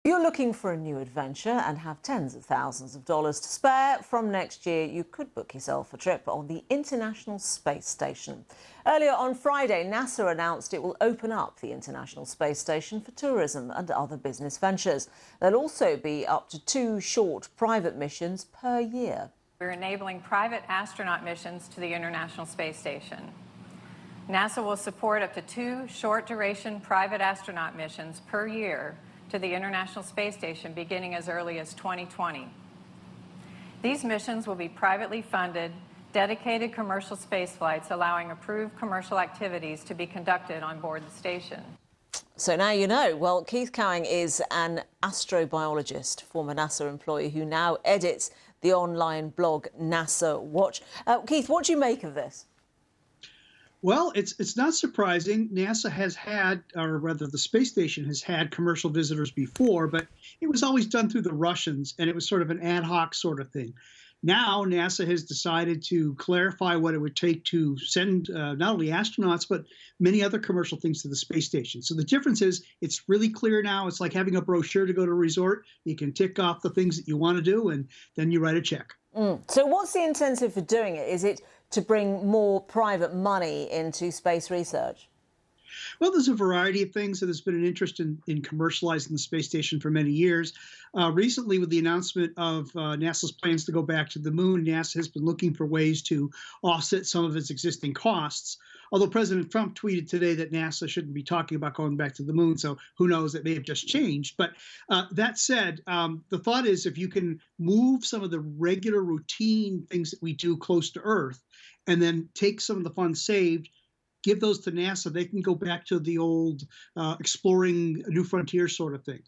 You're looking for a new adventure and have tens of thousands of dollars to spare. From next year, you could book yourself a trip on the International Space Station. Earlier on Friday, NASA announced it will open up the International Space Station for tourism and other business ventures. There'll also be up to 2 short private missions per year. We're enabling private astronaut missions to the International Space Station. NASA will support up to 2 short-duration private astronaut missions per year to the International Space Station beginning as early as 2020. These missions will be privately funded, dedicated commercial space flights allowing approved commercial activities to be conducted on board the station. So now you know. Well, Keith Cowing is an astrobiologist, former NASA employee who now edits the online blog NASA Watch. Keith, what do you make of this? Well, it's not surprising. NASA has had, or rather the space station has had commercial visitors before, but it was always done through the Russians, and it was sort of an ad hoc sort of thing. Now, NASA has decided to clarify what it would take to send not only astronauts, but many other commercial things to the space station. So the difference is it's really clear now. It's like having a brochure to go to a resort. You can tick off the things that you want to do, and then you write a check. So what's the incentive for doing it? Is it to bring more private money into space research? Well, there's a variety of things. There's been an interest in commercializing the space station for many years. Recently, with the announcement of NASA's plans to go back to the moon, NASA has been looking for ways to offset some of its existing costs. Although President Trump tweeted today that NASA shouldn't be talking about going back to the moon, so who knows, it may have just changed. But that said, the thought is if you can move some of the regular routine things that we do close to Earth and then take some of the funds saved, give those to NASA, they can go back to the old exploring a new frontier sort of thing.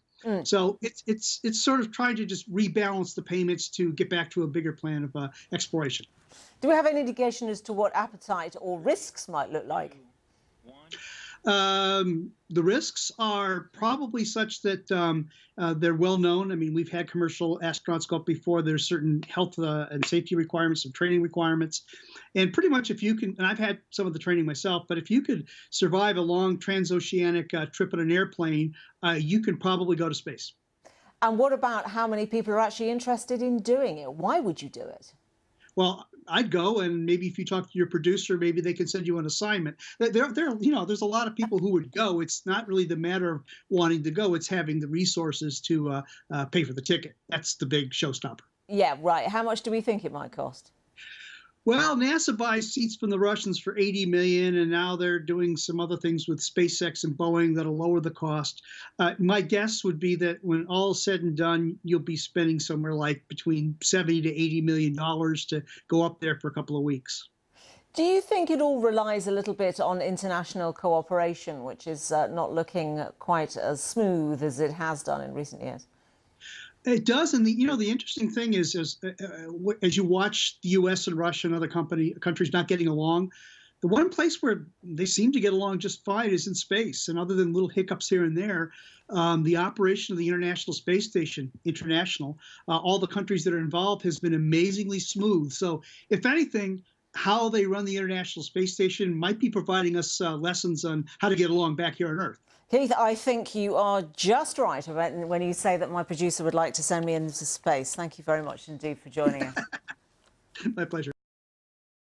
So it's sort of trying to just rebalance the payments to get back to a bigger plan of exploration. Do we have any indication as to what appetite or risks might look like? The risks are probably such that they're well known. I mean, we've had commercial astronauts go up before. There's certain health and safety requirements and training requirements. And pretty much if you can, and I've had some of the training myself, but if you could survive a long transoceanic trip in an airplane, you can probably go to space. And what about how many people are actually interested in doing it? Why would you do it? Well, I'd go, and maybe if you talk to your producer, maybe they can send you an assignment. There's a lot of people who would go. It's not really the matter of wanting to go. It's having the resources to pay for the ticket. That's the big showstopper. Yeah, right. How much do we think it might cost? Well, NASA buys seats from the Russians for $80 million, and now they're doing some other things with SpaceX and Boeing that'll lower the cost. My guess would be that when all is said and done, you'll be spending somewhere like between $70 to $80 million to go up there for a couple of weeks. Do you think it all relies a little bit on international cooperation, which is not looking quite as smooth as it has done in recent years? It does, and the interesting thing is as you watch the U.S. and Russia and other countries not getting along, the one place where they seem to get along just fine is in space. And other than little hiccups here and there, the operation of the International Space Station, international, all the countries that are involved has been amazingly smooth. So, if anything, how they run the International Space Station might be providing us lessons on how to get along back here on Earth. Keith, I think you are just right when you say that my producer would like to send me into space. Thank you very much indeed for joining us. My pleasure.